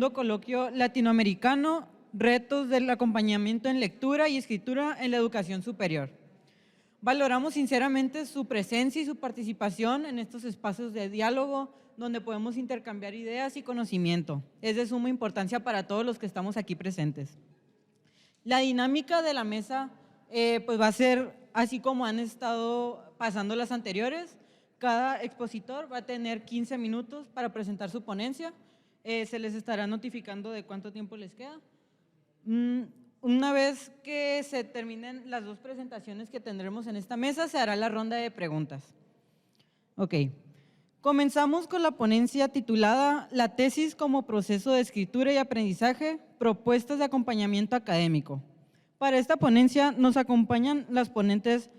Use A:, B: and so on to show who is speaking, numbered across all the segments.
A: segundo coloquio latinoamericano, retos del acompañamiento en lectura y escritura en la educación superior. Valoramos sinceramente su presencia y su participación en estos espacios de diálogo donde podemos intercambiar ideas y conocimiento. Es de suma importancia para todos los que estamos aquí presentes. La dinámica de la mesa pues va a ser así como han estado pasando las anteriores. Cada expositor va a tener 15 minutos para presentar su ponencia. Se les estará notificando de cuánto tiempo les queda. Una vez que se terminen las dos presentaciones que tendremos en esta mesa, se hará la ronda de preguntas. Ok. Comenzamos con la ponencia titulada La tesis como proceso de escritura y aprendizaje, propuestas de acompañamiento académico. Para esta ponencia nos acompañan las ponentes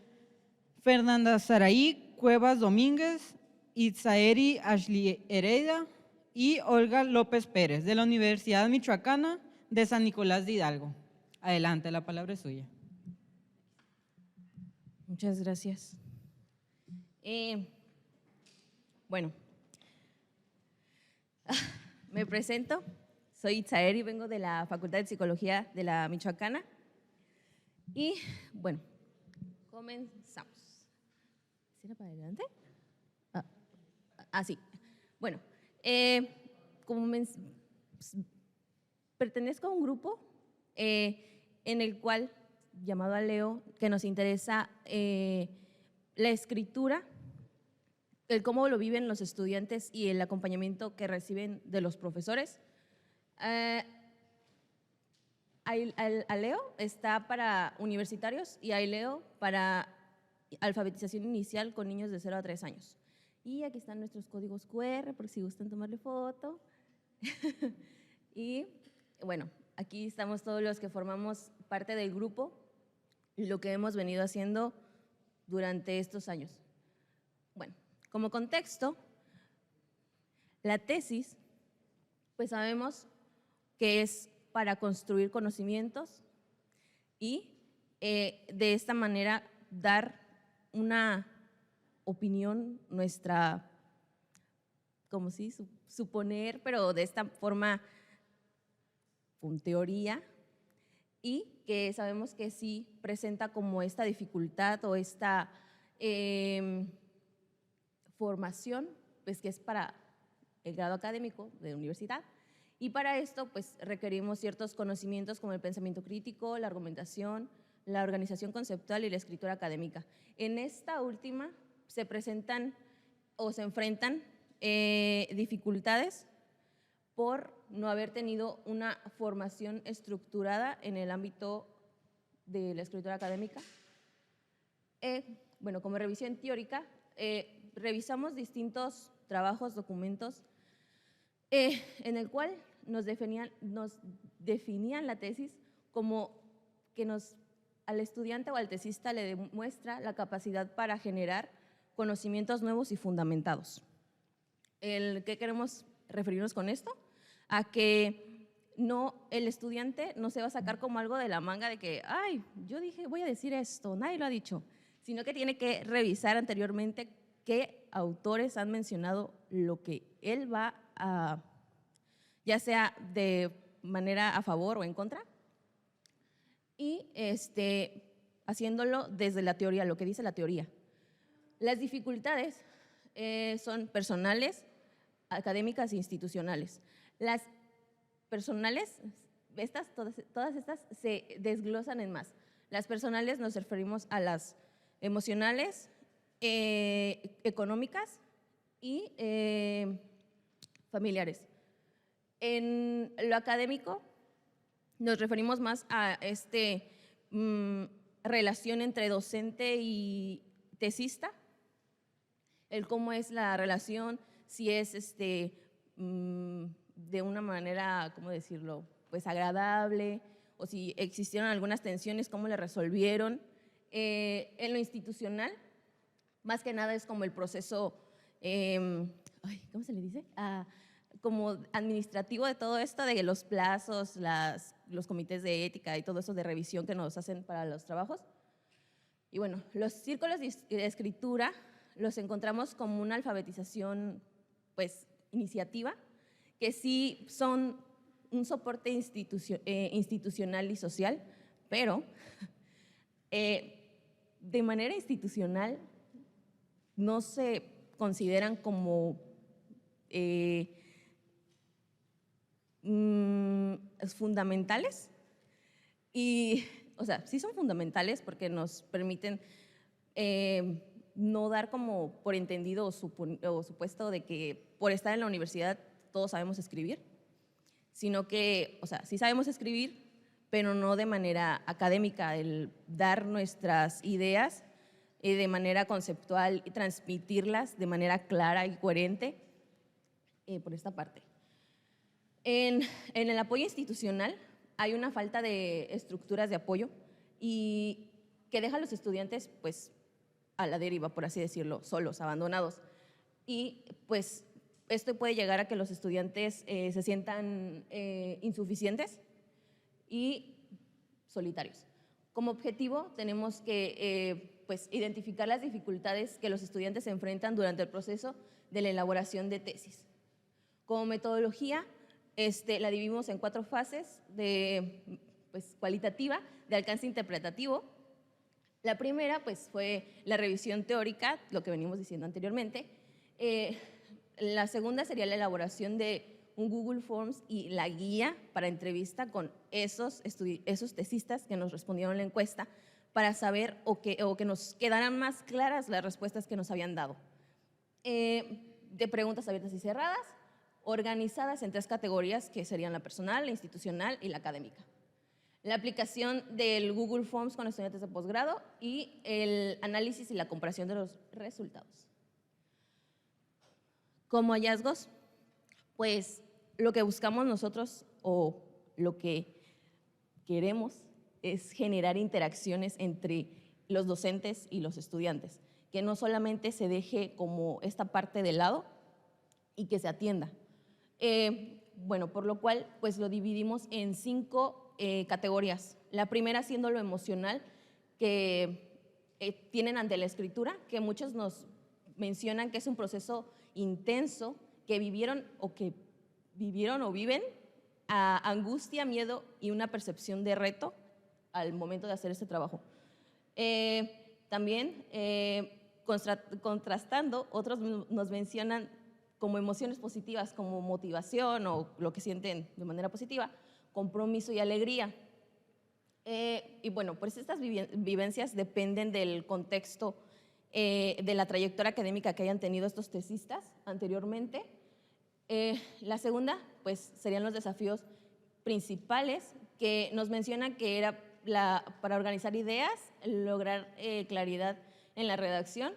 A: Fernanda Saraí Cuevas Domínguez, Itzaeri Ashley Heredia y Olga López Pérez, de la Universidad Michoacana de San Nicolás de Hidalgo. Adelante, la palabra es suya.
B: Muchas gracias. Bueno, me presento, soy Itzaeri, vengo de la Facultad de Psicología de la Michoacana y bueno, comenzamos. ¿Será para adelante? Sí. Bueno, pertenezco a un grupo en el cual, llamado Aleo, que nos interesa la escritura, el cómo lo viven los estudiantes y el acompañamiento que reciben de los profesores. Aleo está para universitarios y Aileo para alfabetización inicial con niños de 0 a 3 años. Y aquí están nuestros códigos QR por si gustan tomarle foto. Y bueno, aquí estamos todos los que formamos parte del grupo y lo que hemos venido haciendo durante estos años. Bueno, como contexto, la tesis, pues sabemos que es para construir conocimientos y de esta manera dar una opinión, nuestra, como si suponer, pero de esta forma con teoría, y que sabemos que sí presenta como esta dificultad o esta formación, pues que es para el grado académico de universidad, y para esto pues requerimos ciertos conocimientos como el pensamiento crítico, la argumentación, la organización conceptual y la escritura académica. En esta última se presentan o se enfrentan dificultades por no haber tenido una formación estructurada en el ámbito de la escritura académica. Bueno, como revisión teórica, revisamos distintos trabajos, documentos, en el cual nos definían la tesis como que al estudiante o al tesista le demuestra la capacidad para generar conocimientos nuevos y fundamentados. ¿Qué queremos referirnos con esto? A que el estudiante no se va a sacar como algo de la manga de que, ay, yo dije, voy a decir esto, nadie lo ha dicho, sino que tiene que revisar anteriormente qué autores han mencionado lo que él va a, ya sea de manera a favor o en contra, y haciéndolo desde la teoría, lo que dice la teoría. Las dificultades son personales, académicas e institucionales. Las personales, todas estas se desglosan en más. Las personales nos referimos a las emocionales, económicas y familiares. En lo académico nos referimos más a relación entre docente y tesista, el cómo es la relación, si es de una manera, ¿cómo decirlo?, pues agradable, o si existieron algunas tensiones, cómo le resolvieron. En lo institucional, más que nada es como el proceso, ¿cómo se le dice?, como administrativo de todo esto, de los plazos, los comités de ética y todo eso de revisión que nos hacen para los trabajos. Y bueno, los círculos de escritura los encontramos como una alfabetización, pues, iniciativa, que sí son un soporte institucional y social, pero de manera institucional no se consideran como fundamentales. Y, o sea, sí son fundamentales porque nos permiten no dar como por entendido o supuesto de que por estar en la universidad todos sabemos escribir, sino que, o sea, sí sabemos escribir, pero no de manera académica, el dar nuestras ideas de manera conceptual y transmitirlas de manera clara y coherente por esta parte. En el apoyo institucional hay una falta de estructuras de apoyo y que deja a los estudiantes pues a la deriva, por así decirlo, solos, abandonados. Y pues esto puede llegar a que los estudiantes se sientan insuficientes y solitarios. Como objetivo tenemos que pues, identificar las dificultades que los estudiantes se enfrentan durante el proceso de la elaboración de tesis. Como metodología, la dividimos en 4 fases pues, cualitativa, de alcance interpretativo. La primera pues, fue la revisión teórica, lo que venimos diciendo anteriormente. La segunda sería la elaboración de un Google Forms y la guía para entrevista con esos tesistas que nos respondieron la encuesta para saber o que nos quedaran más claras las respuestas que nos habían dado. De preguntas abiertas y cerradas, organizadas en 3 categorías que serían la personal, la institucional y la académica. La aplicación del Google Forms con estudiantes de posgrado y el análisis y la comparación de los resultados. Como hallazgos, pues lo que buscamos nosotros o lo que queremos es generar interacciones entre los docentes y los estudiantes, que no solamente se deje como esta parte de lado y que se atienda. Bueno, por lo cual pues lo dividimos en 5 categorías. La primera siendo lo emocional que tienen ante la escritura, que muchos nos mencionan que es un proceso intenso que vivieron o viven a angustia, miedo y una percepción de reto al momento de hacer este trabajo. También contrastando, otros nos mencionan como emociones positivas, como motivación o lo que sienten de manera positiva, compromiso y alegría. Y bueno, pues estas vivencias dependen del contexto de la trayectoria académica que hayan tenido estos tesistas anteriormente. La segunda, pues serían los desafíos principales que nos mencionan que era para organizar ideas, lograr claridad en la redacción.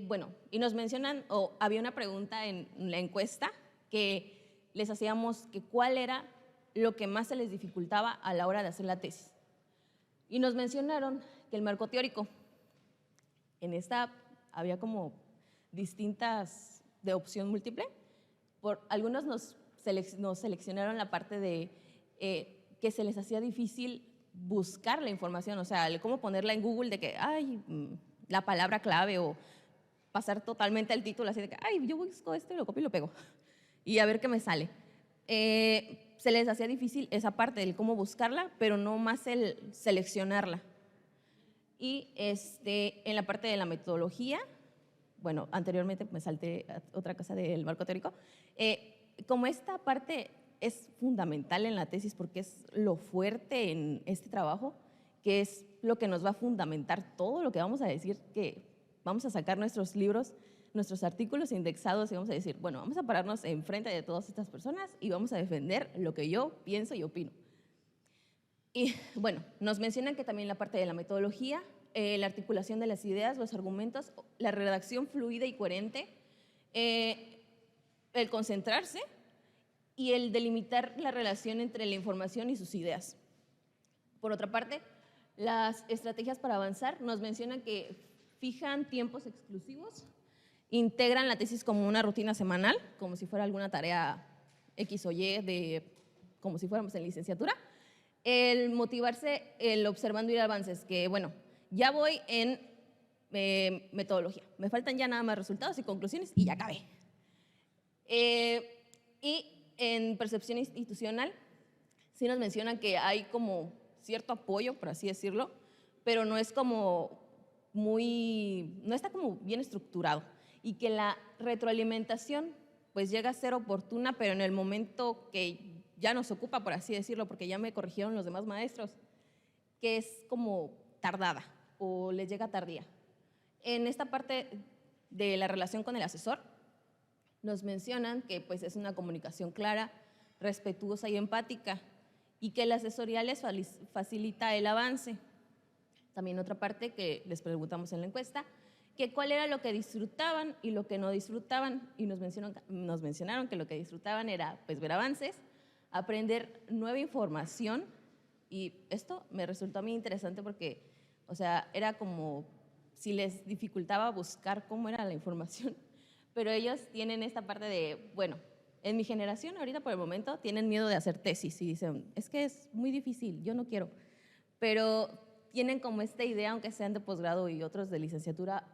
B: Bueno, y nos mencionan, o había una pregunta en la encuesta que les hacíamos que cuál era lo que más se les dificultaba a la hora de hacer la tesis. Y nos mencionaron que el marco teórico. En esta había como distintas de opción múltiple. Algunos nos seleccionaron la parte de que se les hacía difícil buscar la información, o sea, cómo ponerla en Google de que, la palabra clave o pasar totalmente al título así de que, yo busco esto y lo copio y lo pego y a ver qué me sale. Se les hacía difícil esa parte del cómo buscarla, pero no más el seleccionarla. Y en la parte de la metodología, bueno, anteriormente me salté a otra cosa del marco teórico, como esta parte es fundamental en la tesis porque es lo fuerte en este trabajo, que es lo que nos va a fundamentar todo lo que vamos a decir, que vamos a sacar nuestros libros, nuestros artículos indexados y vamos a decir, bueno, vamos a pararnos enfrente de todas estas personas y vamos a defender lo que yo pienso y opino. Y bueno, nos mencionan que también la parte de la metodología, la articulación de las ideas, los argumentos, la redacción fluida y coherente, el concentrarse y el delimitar la relación entre la información y sus ideas. Por otra parte, las estrategias para avanzar nos mencionan que fijan tiempos exclusivos, integran la tesis como una rutina semanal, como si fuera alguna tarea X o Y, como si fuéramos en licenciatura, el motivarse, el observando y ir avances, que bueno, ya voy en metodología, me faltan ya nada más resultados y conclusiones y ya acabé. Y en percepción institucional, sí nos mencionan que hay como cierto apoyo, por así decirlo, pero no es como no está como bien estructurado, y que la retroalimentación pues llega a ser oportuna, pero en el momento que ya nos ocupa, por así decirlo, porque ya me corrigieron los demás maestros, que es como tardada o les llega tardía. En esta parte de la relación con el asesor, nos mencionan que pues es una comunicación clara, respetuosa y empática, y que la asesoría les facilita el avance. También otra parte que les preguntamos en la encuesta, que cuál era lo que disfrutaban y lo que no disfrutaban, y nos mencionaron que lo que disfrutaban era pues ver avances, aprender nueva información, y esto me resultó a mí interesante porque, o sea, era como si les dificultaba buscar cómo era la información, pero ellos tienen esta parte de, bueno, en mi generación ahorita por el momento tienen miedo de hacer tesis y dicen, es que es muy difícil, yo no quiero, pero tienen como esta idea, aunque sean de posgrado y otros de licenciatura,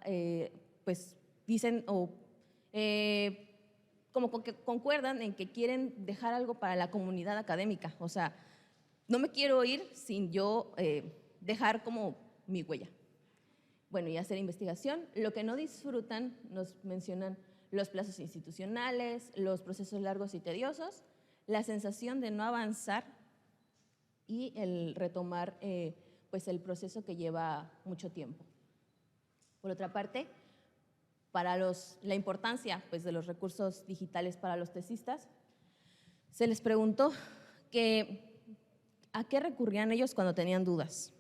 B: pues dicen como que concuerdan en que quieren dejar algo para la comunidad académica. O sea, no me quiero ir sin yo dejar como mi huella. Bueno, y hacer investigación. Lo que no disfrutan, nos mencionan los plazos institucionales, los procesos largos y tediosos, la sensación de no avanzar y el retomar pues el proceso que lleva mucho tiempo. Por otra parte, para la importancia pues, de los recursos digitales para los tesistas, se les preguntó a qué recurrían ellos cuando tenían dudas.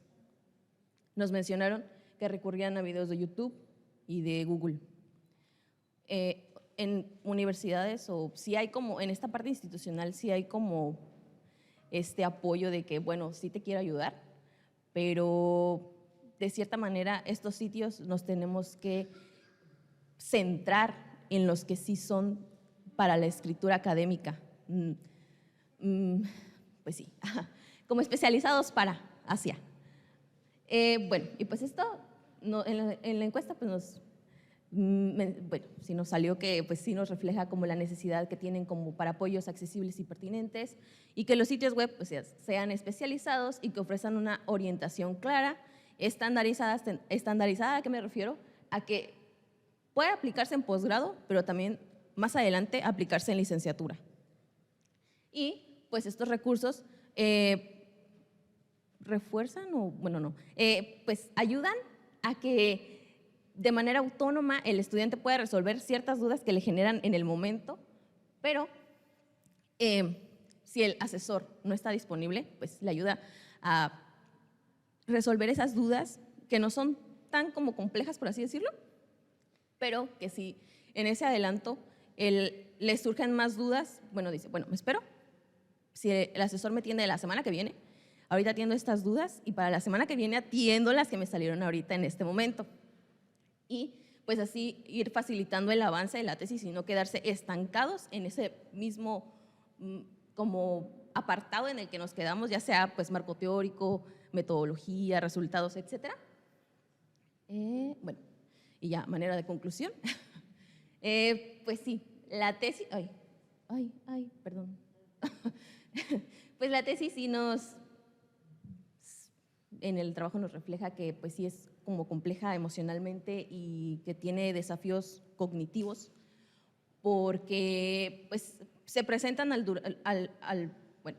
B: Nos mencionaron que recurrían a videos de YouTube y de Google. En universidades, o si hay como, en esta parte institucional, sí hay como este apoyo de que, bueno, sí te quiero ayudar, pero de cierta manera estos sitios nos tenemos que centrar en los que sí son para la escritura académica. Pues sí, como especializados para Asia. Bueno, y pues esto en la encuesta pues bueno, sí nos salió que pues sí nos refleja como la necesidad que tienen como para apoyos accesibles y pertinentes, y que los sitios web pues, sean especializados y que ofrezcan una orientación clara, estandarizada. ¿A qué me refiero? A que puede aplicarse en posgrado, pero también más adelante aplicarse en licenciatura. Y pues estos recursos refuerzan o, bueno, no, pues ayudan a que de manera autónoma el estudiante pueda resolver ciertas dudas que le generan en el momento, pero si el asesor no está disponible, pues le ayuda a resolver esas dudas que no son tan como complejas, por así decirlo, pero que si en ese adelanto le surgen más dudas, bueno, dice, bueno, me espero, si el asesor me atiende la semana que viene, ahorita atiendo estas dudas y para la semana que viene atiendo las que me salieron ahorita en este momento. Y pues así ir facilitando el avance de la tesis y no quedarse estancados en ese mismo como apartado en el que nos quedamos, ya sea pues marco teórico, metodología, resultados, etcétera. Bueno, y ya, manera de conclusión. Pues sí, la tesis, perdón. Pues la tesis sí en el trabajo nos refleja que pues sí es como compleja emocionalmente y que tiene desafíos cognitivos, porque pues se presentan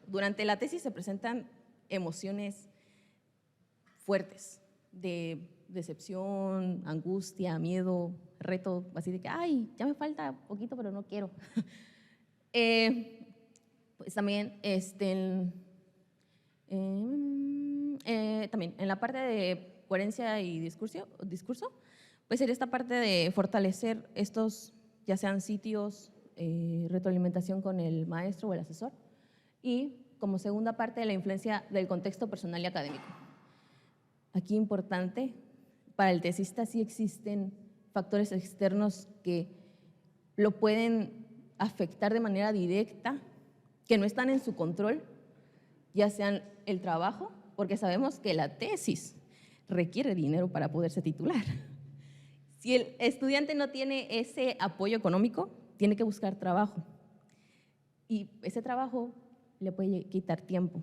B: durante la tesis se presentan emociones fuertes de decepción, angustia, miedo, reto, así de que, ay, ya me falta poquito, pero no quiero. Pues también también en la parte de coherencia y discurso, pues sería esta parte de fortalecer estos, ya sean sitios, retroalimentación con el maestro o el asesor, y como segunda parte, la influencia del contexto personal y académico. Aquí importante, para el tesista sí existen factores externos que lo pueden afectar de manera directa, que no están en su control, ya sean el trabajo, porque sabemos que la tesis requiere dinero para poderse titular. Si el estudiante no tiene ese apoyo económico, tiene que buscar trabajo. y ese trabajo le puede quitar tiempo.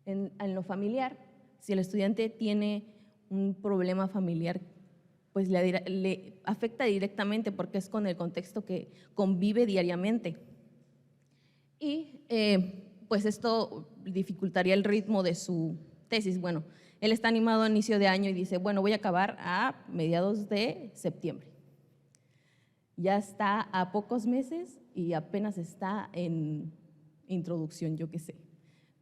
B: En lo familiar, si el estudiante tiene un problema familiar, pues le afecta directamente porque es con el contexto que convive diariamente. Y pues esto dificultaría el ritmo de su tesis. Bueno, él está animado a inicio de año y dice, bueno, voy a acabar a mediados de septiembre. Ya está a pocos meses y apenas está en introducción, yo qué sé,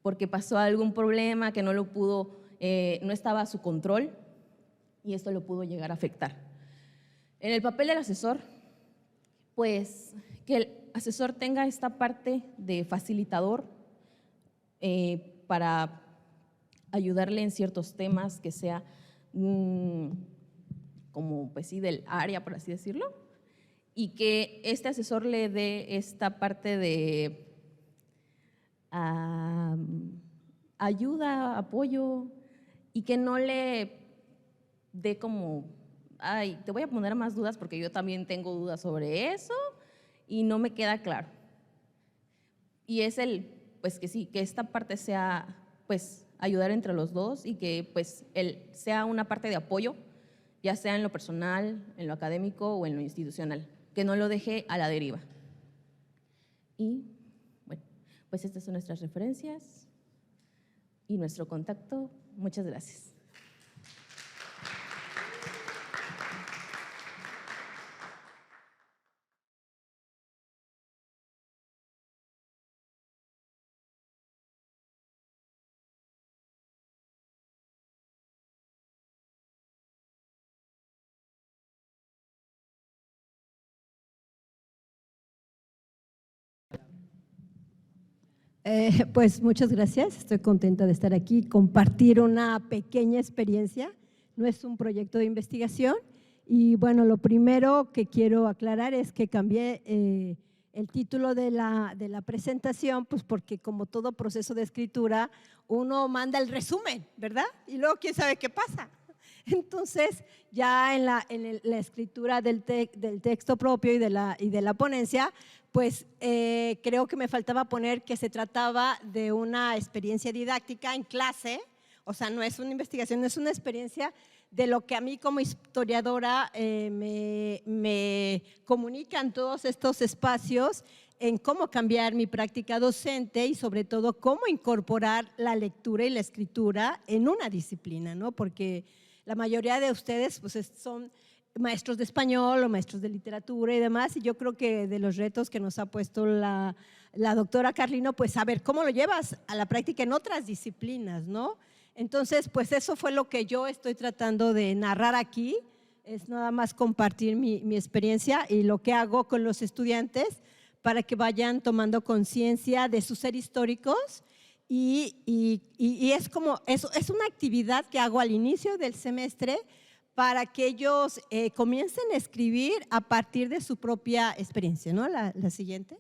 B: porque pasó algún problema que no lo pudo, no estaba a su control y esto lo pudo llegar a afectar. En el papel del asesor, pues que el asesor tenga esta parte de facilitador para ayudarle en ciertos temas que sea como pues sí del área, por así decirlo, y que este asesor le dé esta parte de ayuda, apoyo, y que no le dé como, ay, te voy a poner más dudas porque yo también tengo dudas sobre eso y no me queda claro. Y es pues que sí, que esta parte sea, pues, ayudar entre los dos y que, pues, sea una parte de apoyo, ya sea en lo personal, en lo académico o en lo institucional, que no lo deje a la deriva. Y, bueno, pues estas son nuestras referencias y nuestro contacto. Muchas gracias.
C: Pues muchas gracias, estoy contenta de estar aquí, compartir una pequeña experiencia, no es un proyecto de investigación y bueno, lo primero que quiero aclarar es que cambié el título de la presentación, pues porque como todo proceso de escritura, uno manda el resumen, ¿verdad? Y luego quién sabe qué pasa. Entonces, ya en la escritura del texto propio y de la ponencia, pues creo que me faltaba poner que se trataba de una experiencia didáctica en clase, o sea, no es una investigación, es una experiencia de lo que a mí como historiadora me comunican todos estos espacios en cómo cambiar mi práctica docente y sobre todo cómo incorporar la lectura y la escritura en una disciplina, ¿no? Porque la mayoría de ustedes pues, son maestros de español o maestros de literatura y demás, y yo creo que de los retos que nos ha puesto la doctora Carlino, pues a ver, ¿cómo lo llevas a la práctica en otras disciplinas, no? Entonces, pues eso fue lo que yo estoy tratando de narrar aquí, es nada más compartir mi experiencia y lo que hago con los estudiantes para que vayan tomando conciencia de su ser históricos y es como, es una actividad que hago al inicio del semestre para que ellos comiencen a escribir a partir de su propia experiencia, ¿no? La siguiente.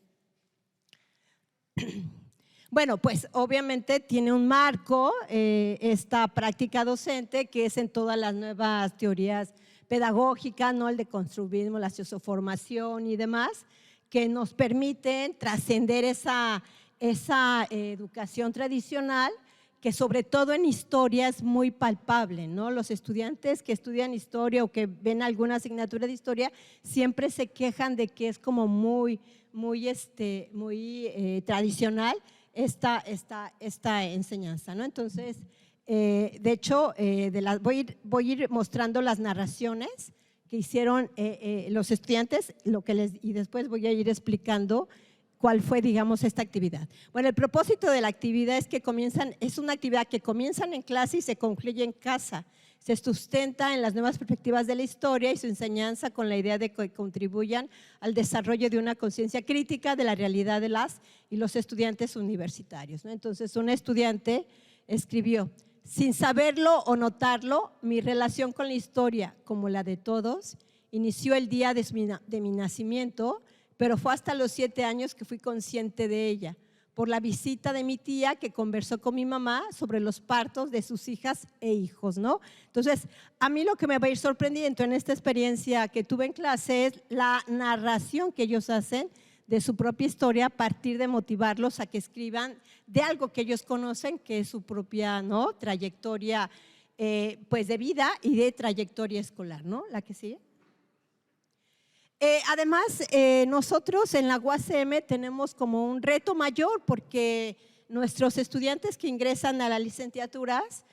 C: Bueno, pues obviamente tiene un marco esta práctica docente que es en todas las nuevas teorías pedagógicas, ¿no? El deconstructivismo, la socioformación y demás, que nos permiten trascender esa educación tradicional que sobre todo en historia es muy palpable, ¿no? Los estudiantes que estudian historia o que ven alguna asignatura de historia siempre se quejan de que es como muy tradicional esta enseñanza, ¿no? Entonces, de hecho, voy a ir mostrando las narraciones que hicieron los estudiantes y después voy a ir explicando cuál fue, digamos, esta actividad. Bueno, el propósito de la actividad es una actividad que comienzan en clase y se concluye en casa. Se sustenta en las nuevas perspectivas de la historia y su enseñanza con la idea de que contribuyan al desarrollo de una conciencia crítica de la realidad de las y los estudiantes universitarios, ¿no? Entonces, un estudiante escribió: sin saberlo o notarlo, mi relación con la historia, como la de todos, inició el día de mi nacimiento, pero fue hasta los 7 años que fui consciente de ella, por la visita de mi tía que conversó con mi mamá sobre los partos de sus hijas e hijos, ¿no? Entonces, a mí lo que me va a ir sorprendiendo en esta experiencia que tuve en clase es la narración que ellos hacen de su propia historia a partir de motivarlos a que escriban de algo que ellos conocen, que es su propia, ¿no?, trayectoria pues de vida y de trayectoria escolar, ¿no? La que sigue. Además, nosotros en la UACM tenemos como un reto mayor porque nuestros estudiantes que ingresan a las licenciaturas,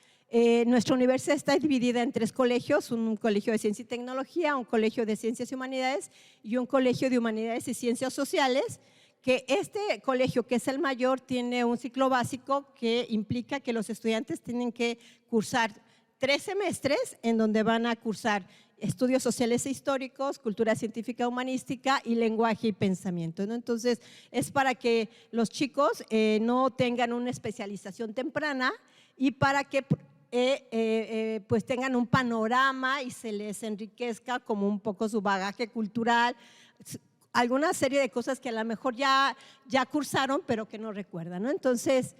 C: nuestra universidad está dividida en 3 colegios, un colegio de ciencia y tecnología, un colegio de ciencias y humanidades y un colegio de humanidades y ciencias sociales, que este colegio, que es el mayor, tiene un ciclo básico que implica que los estudiantes tienen que cursar 3 semestres en donde van a cursar estudios sociales e históricos, cultura científica humanística y lenguaje y pensamiento, ¿no? Entonces, es para que los chicos no tengan una especialización temprana y para que pues tengan un panorama y se les enriquezca como un poco su bagaje cultural, alguna serie de cosas que a lo mejor ya cursaron pero que no recuerdan, ¿no? Entonces,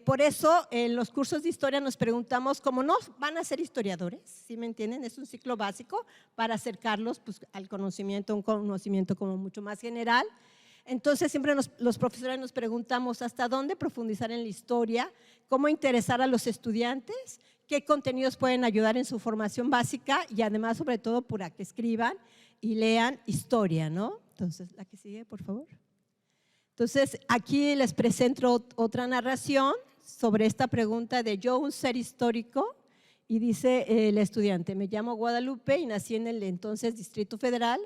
C: por eso en los cursos de historia nos preguntamos cómo no van a ser historiadores, ¿sí me entienden? Es un ciclo básico para acercarlos pues, al conocimiento, un conocimiento como mucho más general. Entonces siempre los profesores nos preguntamos hasta dónde profundizar en la historia, cómo interesar a los estudiantes, qué contenidos pueden ayudar en su formación básica y además sobre todo para que escriban y lean historia, ¿no? Entonces, la que sigue, por favor. Entonces, aquí les presento otra narración sobre esta pregunta de yo, un ser histórico, y dice el estudiante, me llamo Guadalupe y nací en el entonces Distrito Federal,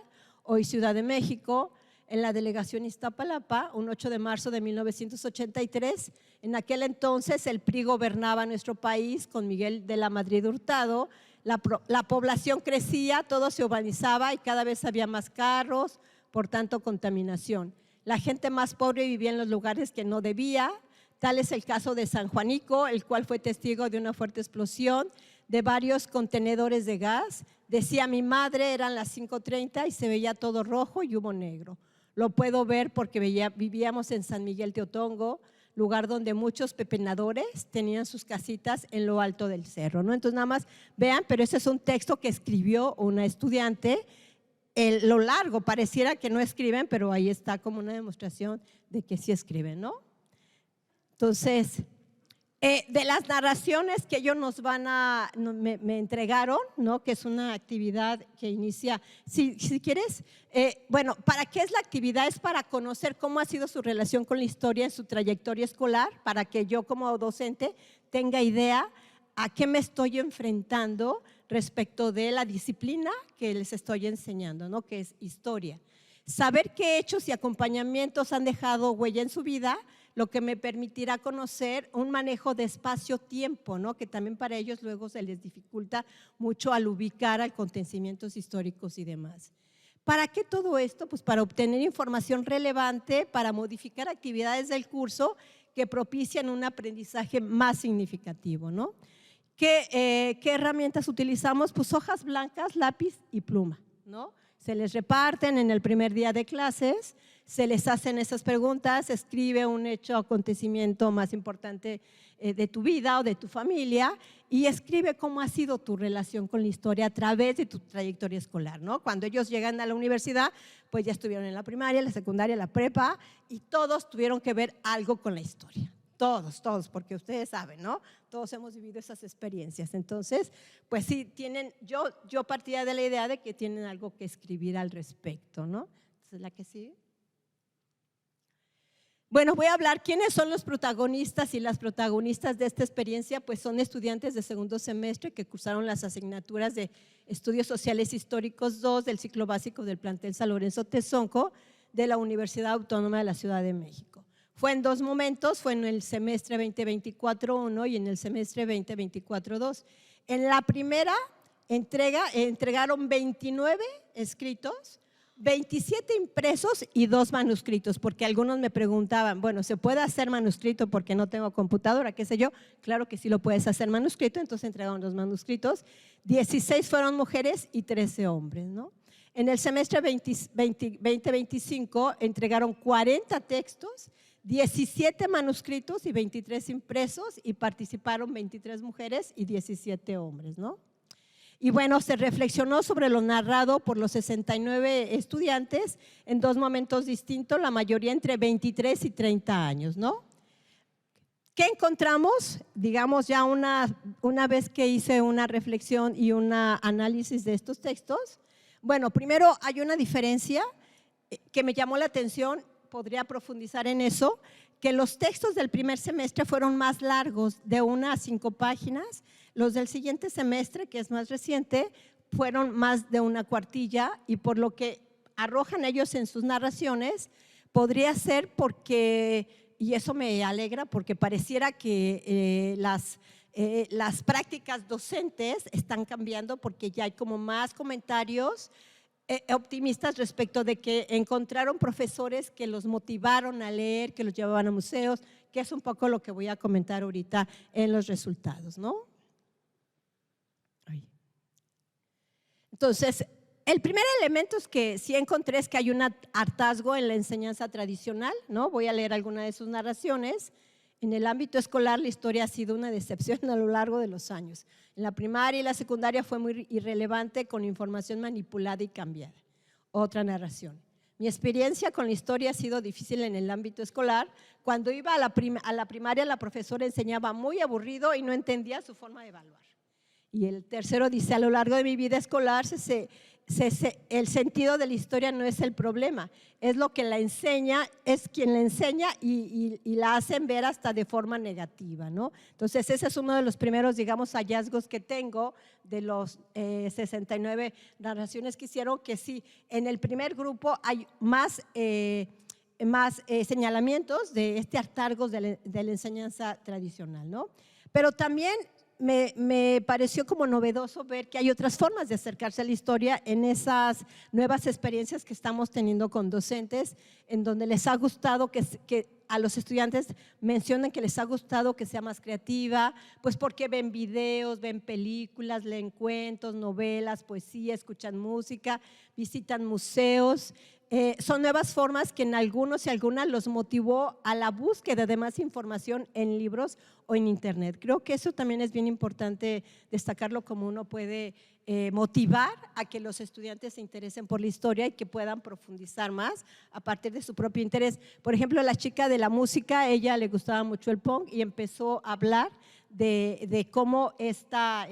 C: hoy Ciudad de México, en la delegación Iztapalapa, un 8 de marzo de 1983. En aquel entonces el PRI gobernaba nuestro país con Miguel de la Madrid Hurtado, la población crecía, todo se urbanizaba y cada vez había más carros, por tanto contaminación. La gente más pobre vivía en los lugares que no debía, tal es el caso de San Juanico, el cual fue testigo de una fuerte explosión de varios contenedores de gas. Decía mi madre, eran las 5:30 y se veía todo rojo y humo negro. Lo puedo ver porque vivíamos en San Miguel Teotongo, lugar donde muchos pepenadores tenían sus casitas en lo alto del cerro, ¿no? Entonces nada más vean, pero ese es un texto que escribió una estudiante. Lo largo, pareciera que no escriben, pero ahí está como una demostración de que sí escriben, ¿no? Entonces, de las narraciones que ellos me entregaron, ¿no?, que es una actividad que inicia, si quieres, bueno, ¿para qué es la actividad? Es para conocer cómo ha sido su relación con la historia en su trayectoria escolar, para que yo como docente tenga idea a qué me estoy enfrentando respecto de la disciplina que les estoy enseñando, ¿no?, que es historia. Saber qué hechos y acompañamientos han dejado huella en su vida, lo que me permitirá conocer un manejo de espacio-tiempo, ¿no?, que también para ellos luego se les dificulta mucho al ubicar acontecimientos históricos y demás. ¿Para qué todo esto? Pues para obtener información relevante, para modificar actividades del curso que propician un aprendizaje más significativo, ¿no? ¿Qué herramientas utilizamos? Pues hojas blancas, lápiz y pluma, ¿no? Se les reparten en el primer día de clases, se les hacen esas preguntas, escribe un hecho o acontecimiento más importante de tu vida o de tu familia y escribe cómo ha sido tu relación con la historia a través de tu trayectoria escolar, ¿no? Cuando ellos llegan a la universidad, pues ya estuvieron en la primaria, la secundaria, la prepa y todos tuvieron que ver algo con la historia. Todos, porque ustedes saben, ¿no? Todos hemos vivido esas experiencias. Entonces, pues sí, tienen, yo partía de la idea de que tienen algo que escribir al respecto, ¿no? Entonces, la que sigue. Bueno, voy a hablar quiénes son los protagonistas y las protagonistas de esta experiencia, pues son estudiantes de segundo semestre que cursaron las asignaturas de Estudios Sociales Históricos 2 del ciclo básico del plantel San Lorenzo Tezonco de la Universidad Autónoma de la Ciudad de México. Fue en 2 momentos, fue en el semestre 2024-1 y en el semestre 2024-2. En la primera entrega entregaron 29 escritos, 27 impresos y 2 manuscritos, porque algunos me preguntaban, bueno, ¿se puede hacer manuscrito porque no tengo computadora? ¿Qué sé yo? Claro que sí lo puedes hacer manuscrito, entonces entregaron 2 manuscritos, 16 fueron mujeres y 13 hombres, ¿no? En el semestre 2025 entregaron 40 textos, 17 manuscritos y 23 impresos y participaron 23 mujeres y 17 hombres, ¿no? Y bueno, se reflexionó sobre lo narrado por los 69 estudiantes en 2 momentos distintos, la mayoría entre 23 y 30 años, ¿no? ¿Qué encontramos? Digamos, ya una vez que hice una reflexión y un análisis de estos textos. Bueno, primero hay una diferencia que me llamó la atención, podría profundizar en eso, que los textos del primer semestre fueron más largos, de 1 a 5 páginas. Los del siguiente semestre, que es más reciente, fueron más de 1 cuartilla, y por lo que arrojan ellos en sus narraciones, podría ser porque… Y eso me alegra porque pareciera que las prácticas docentes están cambiando, porque ya hay como más comentarios optimistas respecto de que encontraron profesores que los motivaron a leer, que los llevaban a museos, que es un poco lo que voy a comentar ahorita en los resultados, ¿no? Entonces, el primer elemento es que sí encontré es que hay un hartazgo en la enseñanza tradicional, ¿no? Voy a leer alguna de sus narraciones. En el ámbito escolar, la historia ha sido una decepción a lo largo de los años. En la primaria y la secundaria fue muy irrelevante, con información manipulada y cambiada. Otra narración. Mi experiencia con la historia ha sido difícil en el ámbito escolar. Cuando iba a la primaria, la profesora enseñaba muy aburrido y no entendía su forma de evaluar. Y el tercero dice, a lo largo de mi vida escolar, el sentido de la historia no es el problema, es lo que la enseña, es quien la enseña y la hacen ver hasta de forma negativa, ¿no? Entonces ese es uno de los primeros, digamos, hallazgos que tengo de los 69 narraciones que hicieron, que sí, en el primer grupo hay más señalamientos de este hartazgo de la enseñanza tradicional, ¿no? Pero también me pareció como novedoso ver que hay otras formas de acercarse a la historia en esas nuevas experiencias que estamos teniendo con docentes, en donde les ha gustado que a los estudiantes mencionen que les ha gustado que sea más creativa, pues porque ven videos, ven películas, leen cuentos, novelas, poesía, escuchan música, visitan museos. Son nuevas formas que en algunos y algunas los motivó a la búsqueda de más información en libros o en internet. Creo que eso también es bien importante destacarlo, como uno puede motivar a que los estudiantes se interesen por la historia y que puedan profundizar más a partir de su propio interés. Por ejemplo, la chica de la música, a ella le gustaba mucho el punk y empezó a hablar de cómo esta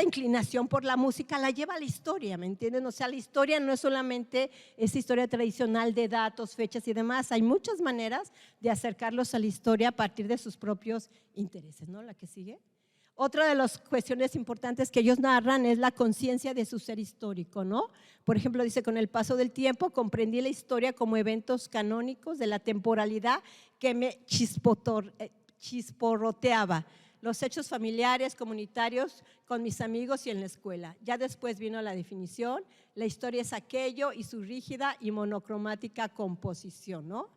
C: inclinación por la música la lleva a la historia, ¿me entienden? O sea, la historia no es solamente esa historia tradicional de datos, fechas y demás, hay muchas maneras de acercarlos a la historia a partir de sus propios intereses, ¿no? La que sigue. Otra de las cuestiones importantes que ellos narran es la conciencia de su ser histórico, ¿no? Por ejemplo, dice, con el paso del tiempo comprendí la historia como eventos canónicos de la temporalidad que me chisporroteaba, los hechos familiares, comunitarios, con mis amigos y en la escuela. Ya después vino la definición, la historia es aquello y su rígida y monocromática composición, ¿no?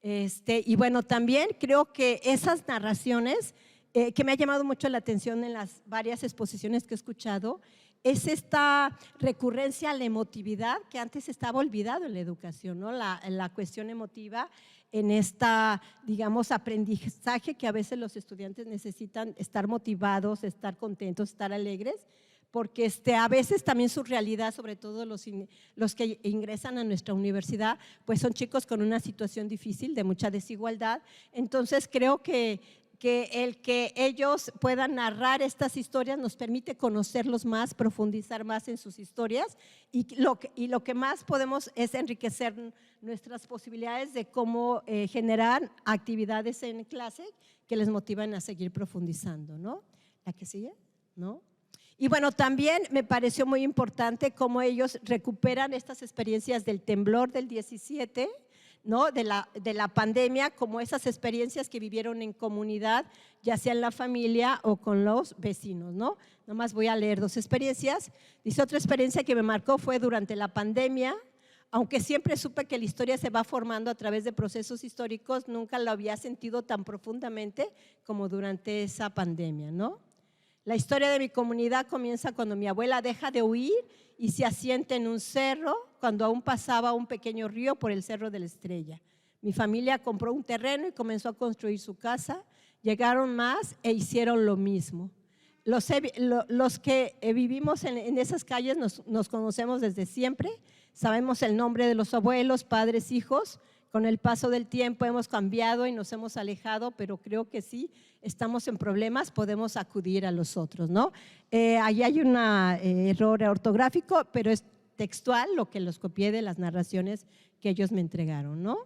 C: Y bueno, también creo que esas narraciones que me ha llamado mucho la atención en las varias exposiciones que he escuchado, es esta recurrencia a la emotividad que antes estaba olvidado en la educación, ¿no? La cuestión emotiva en esta, digamos, aprendizaje que a veces los estudiantes necesitan estar motivados, estar contentos, estar alegres, porque a veces también su realidad, sobre todo los que ingresan a nuestra universidad, pues son chicos con una situación difícil, de mucha desigualdad. Entonces creo que el que ellos puedan narrar estas historias nos permite conocerlos más, profundizar más en sus historias, y lo que más podemos es enriquecer nuestras posibilidades de cómo generar actividades en clase que les motivan a seguir profundizando, ¿no? ¿La que sigue? ¿No? Y bueno, también me pareció muy importante cómo ellos recuperan estas experiencias del temblor del 17, ¿no? de la pandemia, como esas experiencias que vivieron en comunidad, ya sea en la familia o con los vecinos, ¿no? Nomás voy a leer 2 experiencias. Dice, otra experiencia que me marcó fue durante la pandemia. Aunque siempre supe que la historia se va formando a través de procesos históricos, nunca lo había sentido tan profundamente como durante esa pandemia, ¿no? La historia de mi comunidad comienza cuando mi abuela deja de huir y se asienta en un cerro, cuando aún pasaba un pequeño río por el Cerro de la Estrella. Mi familia compró un terreno y comenzó a construir su casa. Llegaron más e hicieron lo mismo. los que vivimos en esas calles nos conocemos desde siempre, sabemos el nombre de los abuelos, padres, hijos. Con el paso del tiempo hemos cambiado y nos hemos alejado, pero creo que sí, estamos en problemas, podemos acudir a los otros, ¿no? Ahí hay un error ortográfico, pero es textual, lo que los copié de las narraciones que ellos me entregaron, ¿no?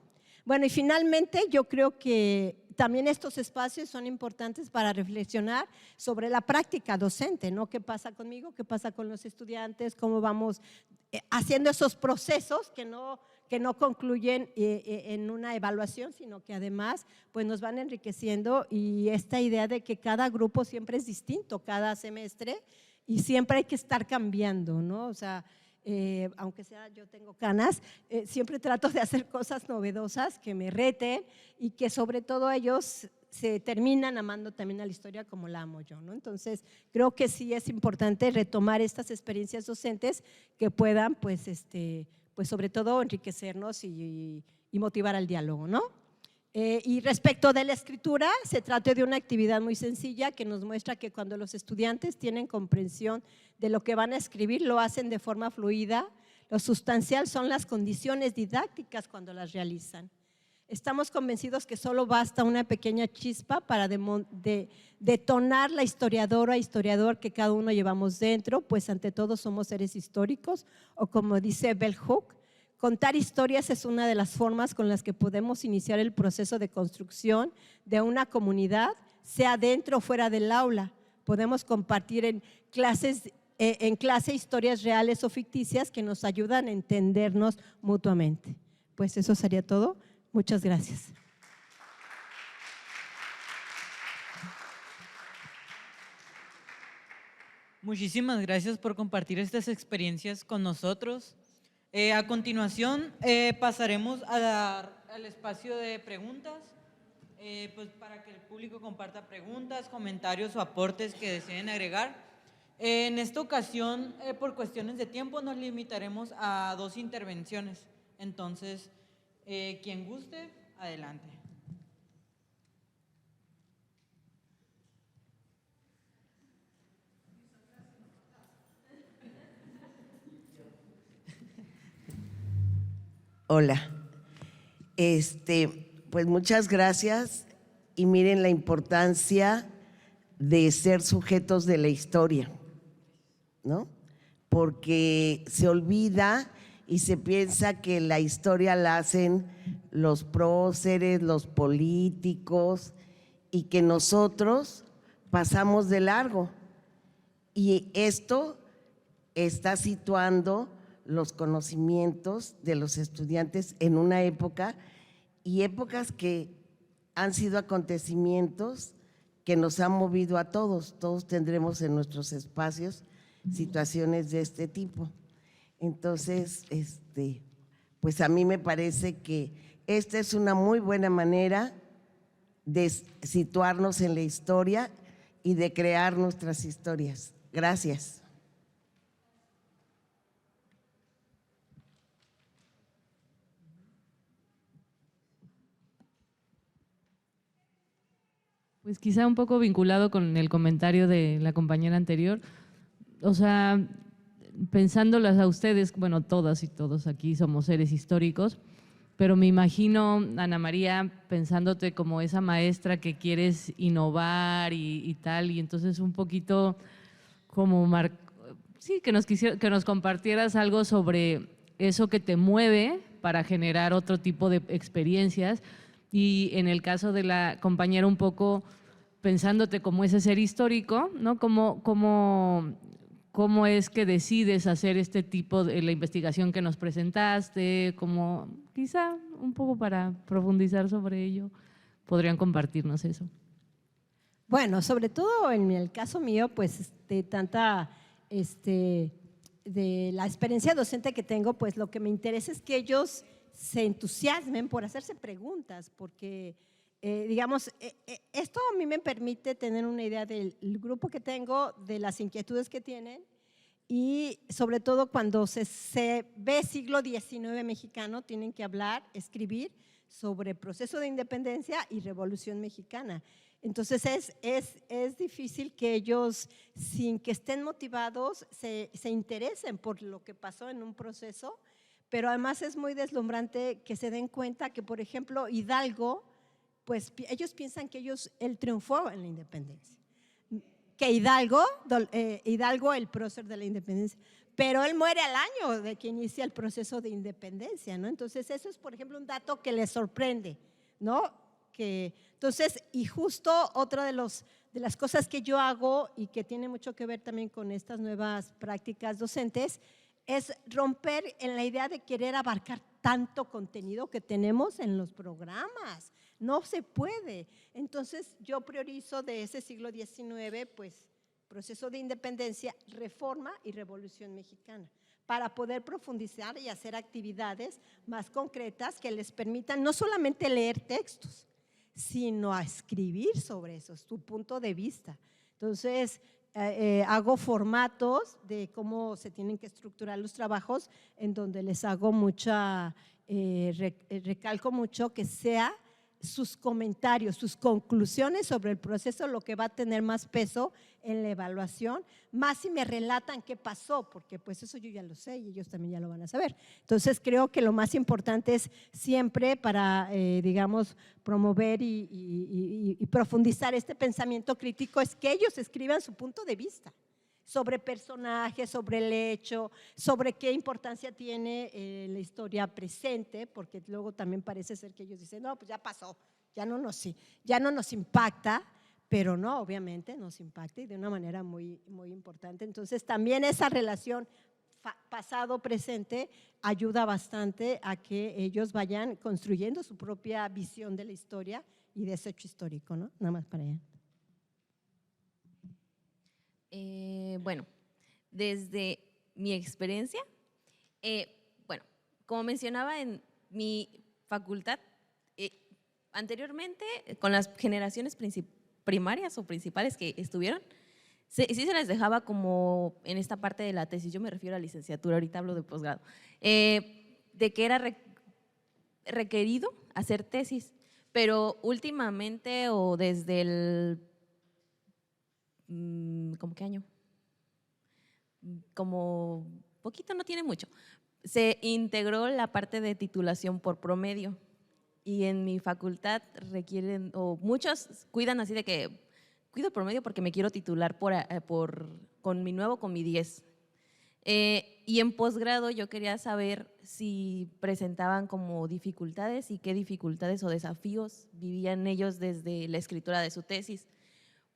C: Bueno, y finalmente yo creo que también estos espacios son importantes para reflexionar sobre la práctica docente, ¿no? ¿Qué pasa conmigo? ¿Qué pasa con los estudiantes? ¿Cómo vamos haciendo esos procesos que no concluyen en una evaluación, sino que además pues nos van enriqueciendo, y esta idea de que cada grupo siempre es distinto cada semestre y siempre hay que estar cambiando, ¿no? O sea, aunque sea yo tengo canas, siempre trato de hacer cosas novedosas que me reten y que sobre todo ellos se terminan amando también a la historia como la amo yo, ¿no? Entonces, creo que sí es importante retomar estas experiencias docentes que puedan, pues sobre todo enriquecernos y motivar al diálogo, ¿no? Y respecto de la escritura, se trata de una actividad muy sencilla que nos muestra que cuando los estudiantes tienen comprensión de lo que van a escribir, lo hacen de forma fluida. Lo sustancial son las condiciones didácticas cuando las realizan. Estamos convencidos que solo basta una pequeña chispa para detonar la historiadora o historiador que cada uno llevamos dentro, pues ante todo somos seres históricos, o como dice Bell Hooks, contar historias es una de las formas con las que podemos iniciar el proceso de construcción de una comunidad, sea dentro o fuera del aula. Podemos compartir en clase historias reales o ficticias que nos ayudan a entendernos mutuamente. Pues eso sería todo. Muchas gracias.
A: Muchísimas gracias por compartir estas experiencias con nosotros. A continuación pasaremos al espacio de preguntas, pues para que el público comparta preguntas, comentarios o aportes que deseen agregar. En esta ocasión, por cuestiones de tiempo, nos limitaremos a 2 intervenciones. Entonces, quien guste, adelante.
D: Hola, pues muchas gracias, y miren la importancia de ser sujetos de la historia, ¿no? Porque se olvida y se piensa que la historia la hacen los próceres, los políticos, y que nosotros pasamos de largo. Y esto está situando los conocimientos de los estudiantes en una época, y épocas que han sido acontecimientos que nos han movido a todos. Todos tendremos en nuestros espacios situaciones de este tipo. Entonces, pues a mí me parece que esta es una muy buena manera de situarnos en la historia y de crear nuestras historias. Gracias.
E: Pues quizá un poco vinculado con el comentario de la compañera anterior, o sea, pensándolas a ustedes, bueno, todas y todos aquí somos seres históricos, pero me imagino, Ana María, pensándote como esa maestra que quieres innovar y tal, y entonces un poquito como, sí, que nos compartieras algo sobre eso que te mueve para generar otro tipo de experiencias. Y en el caso de la compañera, un poco pensándote como ese ser histórico, ¿no? ¿Cómo es que decides hacer este tipo de la investigación que nos presentaste? Como quizá un poco para profundizar sobre ello, podrían compartirnos eso.
C: Bueno, sobre todo en el caso mío, pues de la experiencia docente que tengo, pues lo que me interesa es que ellos se entusiasmen por hacerse preguntas, porque digamos, esto a mí me permite tener una idea del grupo que tengo, de las inquietudes que tienen, y sobre todo cuando se ve siglo XIX mexicano, tienen que hablar, escribir sobre proceso de independencia y revolución mexicana. Entonces es difícil que ellos, sin que estén motivados, se interesen por lo que pasó en un proceso, pero además es muy deslumbrante que se den cuenta que, por ejemplo, Hidalgo, pues ellos piensan que él triunfó en la independencia, que Hidalgo, el prócer de la independencia, pero él muere al año de que inicia el proceso de independencia, ¿no? Entonces eso es, por ejemplo, un dato que les sorprende, ¿no? Entonces, y justo otra de las cosas que yo hago y que tiene mucho que ver también con estas nuevas prácticas docentes es romper en la idea de querer abarcar tanto contenido que tenemos en los programas. No se puede. Entonces, yo priorizo de ese siglo XIX, pues, proceso de independencia, reforma y revolución mexicana, para poder profundizar y hacer actividades más concretas que les permitan no solamente leer textos, sino a escribir sobre eso, su punto de vista. Entonces, hago formatos de cómo se tienen que estructurar los trabajos, en donde les hago recalco mucho que sea sus comentarios, sus conclusiones sobre el proceso lo que va a tener más peso en la evaluación, más si me relatan qué pasó, porque pues eso yo ya lo sé y ellos también ya lo van a saber. Entonces creo que lo más importante es siempre para, digamos, promover y profundizar este pensamiento crítico es que ellos escriban su punto de vista sobre personajes, sobre el hecho, sobre qué importancia tiene la historia presente, porque luego también parece ser que ellos dicen, no, pues ya pasó, ya no nos impacta, pero no, obviamente nos impacta y de una manera muy, muy importante. Entonces también esa relación pasado-presente ayuda bastante a que ellos vayan construyendo su propia visión de la historia y de ese hecho histórico, ¿no? Nada más para allá.
B: Bueno, desde mi experiencia, bueno, como mencionaba en mi facultad, anteriormente con las generaciones primarias o principales que estuvieron, sí se les dejaba como en esta parte de la tesis, yo me refiero a licenciatura, ahorita hablo de posgrado, de que era requerido hacer tesis, pero últimamente o desde el ¿cómo qué año? Como poquito, no tiene mucho. Se integró la parte de titulación por promedio y en mi facultad requieren, o muchos cuidan así de que cuido promedio porque me quiero titular con mi 10. Y en posgrado yo quería saber si presentaban como dificultades y qué dificultades o desafíos vivían ellos desde la escritura de su tesis,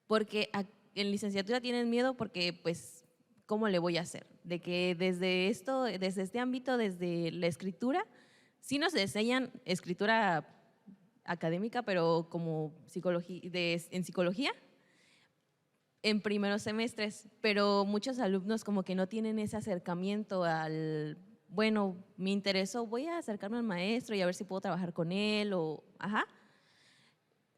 B: porque en licenciatura tienen miedo porque, pues, ¿cómo le voy a hacer? De que desde este ámbito, desde la escritura, sí nos enseñan escritura académica, pero como en psicología, en primeros semestres, pero muchos alumnos como que no tienen ese acercamiento bueno, me interesó, voy a acercarme al maestro y a ver si puedo trabajar con él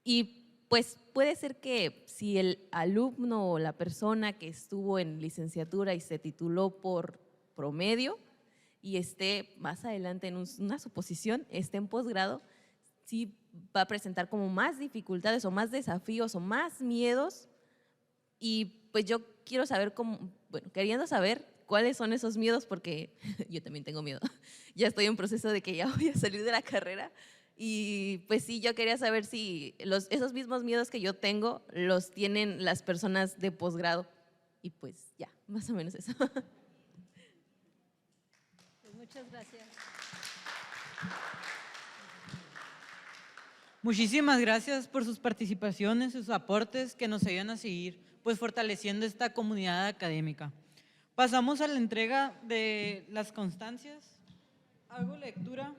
B: y pues puede ser que si el alumno o la persona que estuvo en licenciatura y se tituló por promedio y esté más adelante en una suposición, esté en posgrado, sí va a presentar como más dificultades o más desafíos o más miedos. Y pues yo quiero saber queriendo saber cuáles son esos miedos, porque yo también tengo miedo. Ya estoy en proceso de que ya voy a salir de la carrera. Y pues sí, yo quería saber si esos mismos miedos que yo tengo los tienen las personas de posgrado. Y pues ya, más o menos eso.
C: Pues muchas gracias.
A: Muchísimas gracias por sus participaciones, sus aportes que nos ayudan a seguir pues fortaleciendo esta comunidad académica. Pasamos a la entrega de las constancias. Hago lectura.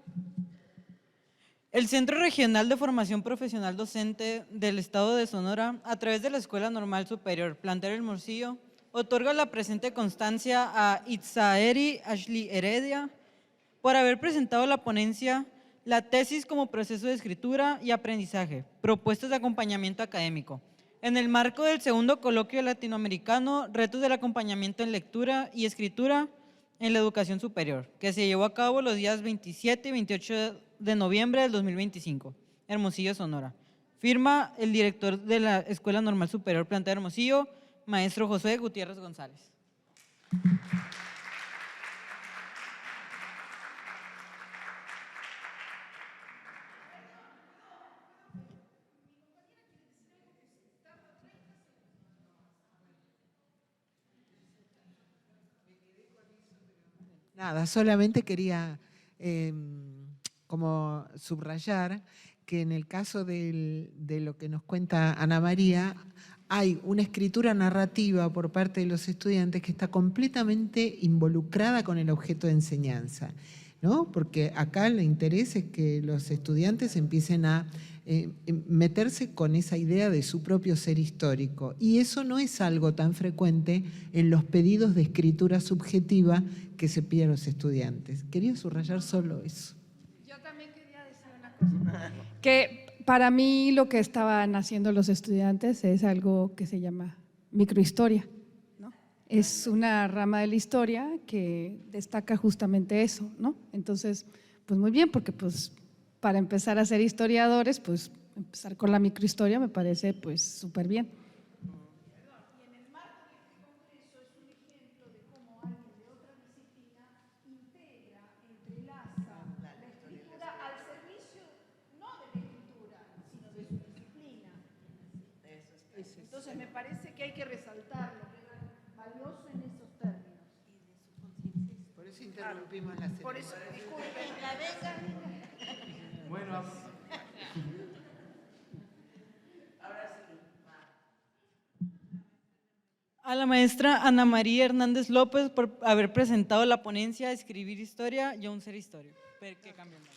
A: El Centro Regional de Formación Profesional Docente del Estado de Sonora, a través de la Escuela Normal Superior Plantel El Morcillo, otorga la presente constancia a Itzaeri Ashley Heredia por haber presentado la ponencia La tesis como proceso de escritura y aprendizaje, propuestas de acompañamiento académico, en el marco del segundo coloquio latinoamericano Retos del acompañamiento en lectura y escritura en la educación superior, que se llevó a cabo los días 27 y 28 de noviembre del 2025, Hermosillo, Sonora. Firma el director de la Escuela Normal Superior Planta de Hermosillo, maestro José Gutiérrez González.
F: Nada, solamente quería como subrayar que en el caso de lo que nos cuenta Ana María, hay una escritura narrativa por parte de los estudiantes que está completamente involucrada con el objeto de enseñanza, ¿no? Porque acá el interés es que los estudiantes empiecen a meterse con esa idea de su propio ser histórico. Y eso no es algo tan frecuente en los pedidos de escritura subjetiva que se piden a los estudiantes. Quería subrayar solo eso.
G: Yo también quería decir una cosa. Que para mí lo que estaban haciendo los estudiantes es algo que se llama microhistoria, ¿no? Es una rama de la historia que destaca justamente eso, ¿no? Entonces, pues muy bien, porque pues para empezar a ser historiadores, pues empezar con la microhistoria me parece pues súper bien.
H: Entonces me parece que hay que resaltar lo que es valioso en esos términos.
F: Por eso interrumpimos la ceremonia.
H: Por eso, disculpen.
I: Bueno,
A: A la maestra Ana María Hernández López por haber presentado la ponencia de Escribir Historia y un Ser Historia. Que cambiamos.